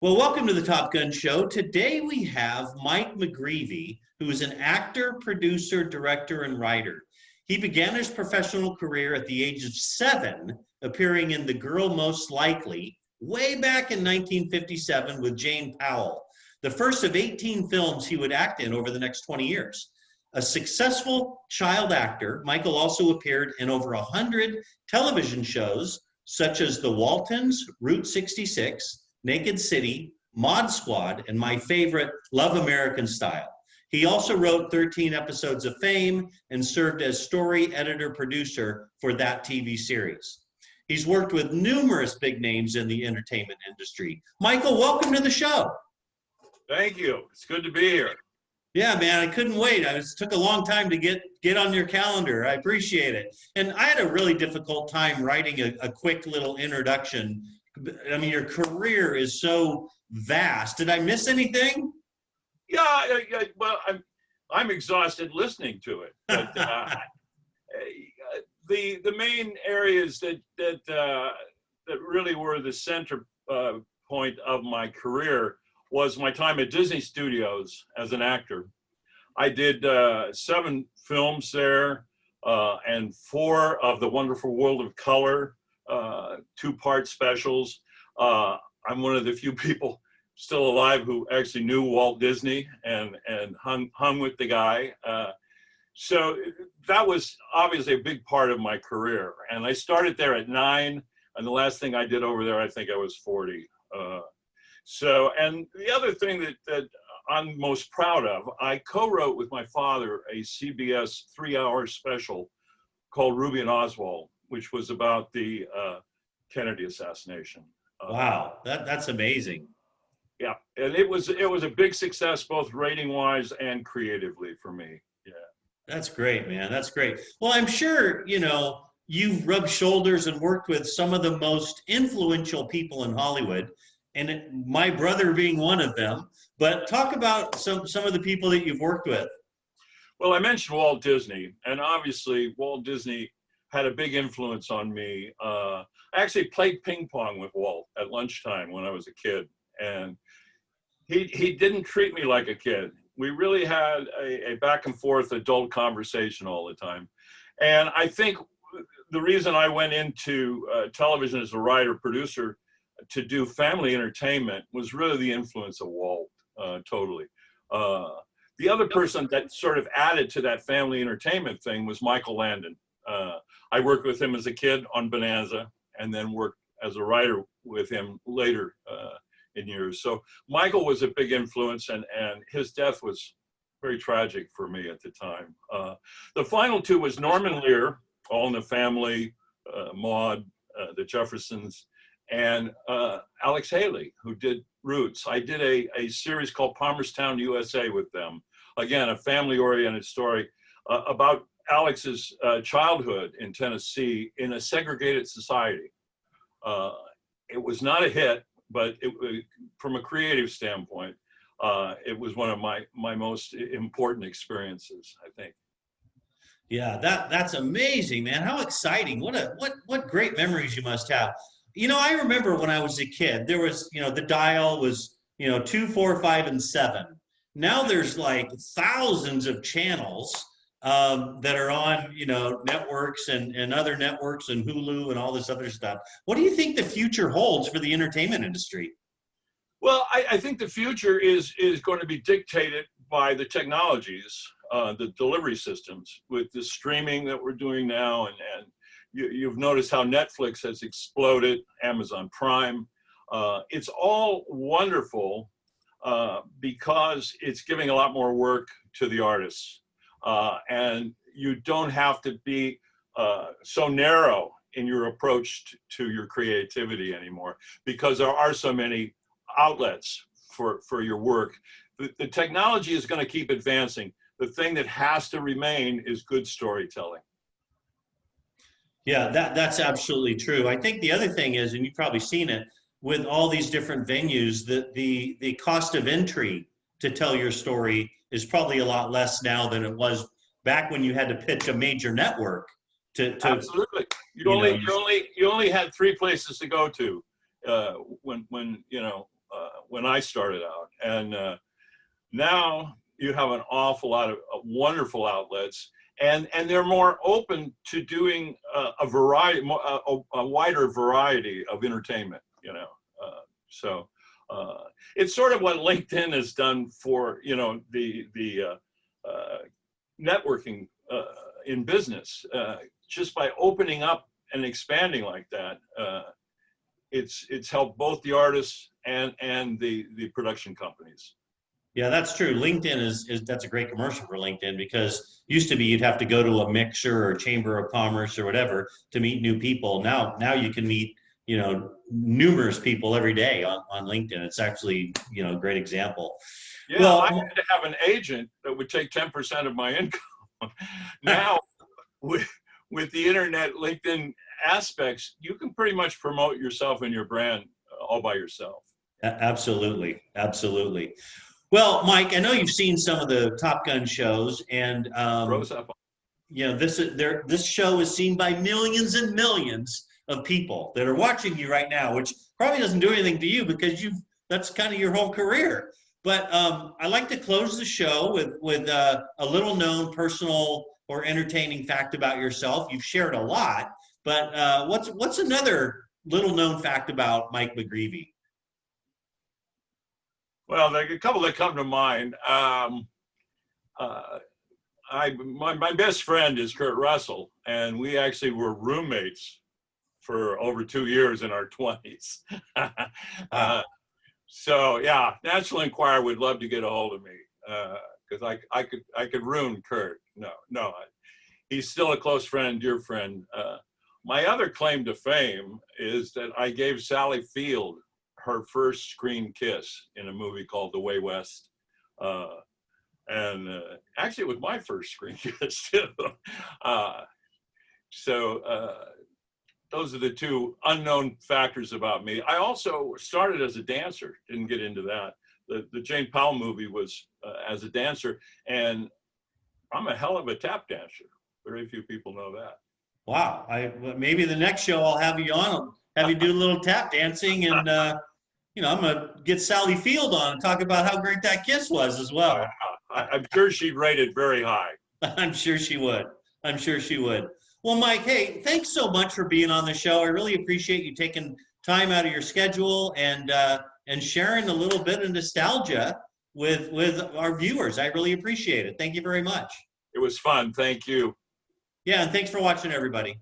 Well, welcome to the Top Gun Show. Today we have Mike McGreevey, who is an actor, producer, director, and writer. He began his professional career at the age of 7, appearing in The Girl Most Likely way back in 1957 with Jane Powell, the first of 18 films he would act in over the next 20 years. A successful child actor, Michael also appeared in over 100 television shows such as The Waltons, Route 66, Naked City, Mod Squad, and my favorite, Love American Style. He also wrote 13 episodes of Fame and served as story editor producer for that TV series. He's worked with numerous big names in the entertainment industry. Michael, welcome to the show. Thank you. It's good to be here. Yeah, man, I couldn't wait. It took a long time to get on your calendar. I appreciate it. And I had a really difficult time writing a quick little introduction. I mean, your career is so vast. Did I miss anything? Yeah, well, I'm exhausted listening to it. But the main areas that really were the center point of my career was my time at Disney Studios as an actor. I did 7 films there and 4 of The Wonderful World of Color, 2-part specials. I'm one of the few people still alive who actually knew Walt Disney and hung with the guy. So that was obviously a big part of my career. And I started there at 9, and the last thing I did over there, I think I was 40. And the other thing that I'm most proud of, I co-wrote with my father a CBS 3-hour special called Ruby and Oswald, which was about the Kennedy assassination. Wow, that's amazing. Yeah, and it was a big success both rating-wise and creatively for me. Yeah, That's great, man. That's great. Well, I'm sure, you've rubbed shoulders and worked with some of the most influential people in Hollywood, and my brother being one of them. But talk about some of the people that you've worked with. well, I mentioned Walt Disney, and obviously Walt Disney had a big influence on me. I actually played ping pong with Walt at lunchtime when I was a kid, and he didn't treat me like a kid. We really had a back and forth adult conversation all the time. And I think the reason I went into television as a writer, producer, to do family entertainment was really the influence of Walt, totally. The other person that sort of added to that family entertainment thing was Michael Landon. I worked with him as a kid on Bonanza and then worked as a writer with him later in years. So Michael was a big influence, and his death was very tragic for me at the time. The final 2 was Norman Lear, All in the Family, Maude, the Jeffersons, and Alex Haley, who did Roots. I did a series called Palmerstown, USA with them. Again, a family-oriented story about Alex's childhood in Tennessee in a segregated society. It was not a hit, but from a creative standpoint, it was one of my most important experiences, I think. Yeah, that's amazing, man. How exciting. What great memories you must have. I remember when I was a kid, there was, the dial was, 2, 4, 5, and 7. Now there's like thousands of channels that are on, networks and other networks and Hulu and all this other stuff. What do you think the future holds for the entertainment industry? Well, I think the future is going to be dictated by the technologies, the delivery systems, with the streaming that we're doing now. And you've noticed how Netflix has exploded, Amazon Prime. It's all wonderful because it's giving a lot more work to the artists. And you don't have to be so narrow in your approach to your creativity anymore, because there are so many outlets for your work. The technology is going to keep advancing. The thing that has to remain is good storytelling. Yeah, that's absolutely true. I think the other thing is, and you've probably seen it with all these different venues, that the cost of entry to tell your story is probably a lot less now than it was back when you had to pitch a major network to Absolutely. You only had 3 places to go to when when I started out. And now you have an awful lot of wonderful outlets, and they're more open to doing a variety, a wider variety of entertainment, you know. So it's sort of what LinkedIn has done for, you know, the networking in business. Just by opening up and expanding like that, it's helped both the artists and the production companies. Yeah, that's true. LinkedIn is that's a great commercial for LinkedIn, because used to be you'd have to go to a mixer or chamber of commerce or whatever to meet new people. Now you can meet, you know, numerous people every day on LinkedIn. It's actually, you know, a great example. Yeah, Well, I had to have an agent that would take 10% of my income. Now, with the internet, LinkedIn aspects, you can pretty much promote yourself and your brand all by yourself. absolutely, absolutely. Well, Mike, I know you've seen some of the Top Gun shows, and Rose up. you know, this show is seen by millions and millions of people that are watching you right now, which probably doesn't do anything to you because that's kind of your whole career. But I like to close the show with a little known personal or entertaining fact about yourself. You've shared a lot, but what's another little known fact about Mike McGreevey? Well, there are a couple that come to mind. My best friend is Kurt Russell, and we actually were roommates for over 2 years in our 20s. So yeah, National Enquirer would love to get a hold of me, because I could ruin Kurt. No, he's still a close friend, dear friend. My other claim to fame is that I gave Sally Field her first screen kiss in a movie called The Way West. And actually it was my first screen kiss too. Those are the two unknown factors about me. I also started as a dancer, didn't get into that. The Jane Powell movie was as a dancer, and I'm a hell of a tap dancer. Very few people know that. Wow, maybe the next show I'll have you on, have you do a little tap dancing, and you know, I'm gonna get Sally Field on and talk about how great that kiss was as well. I'm sure she'd rate it very high. I'm sure she would. I'm sure she would. Well, Mike, hey, thanks so much for being on the show. I really appreciate you taking time out of your schedule and sharing a little bit of nostalgia with our viewers. I really appreciate it. Thank you very much. It was fun. Thank you. Yeah, and thanks for watching, everybody.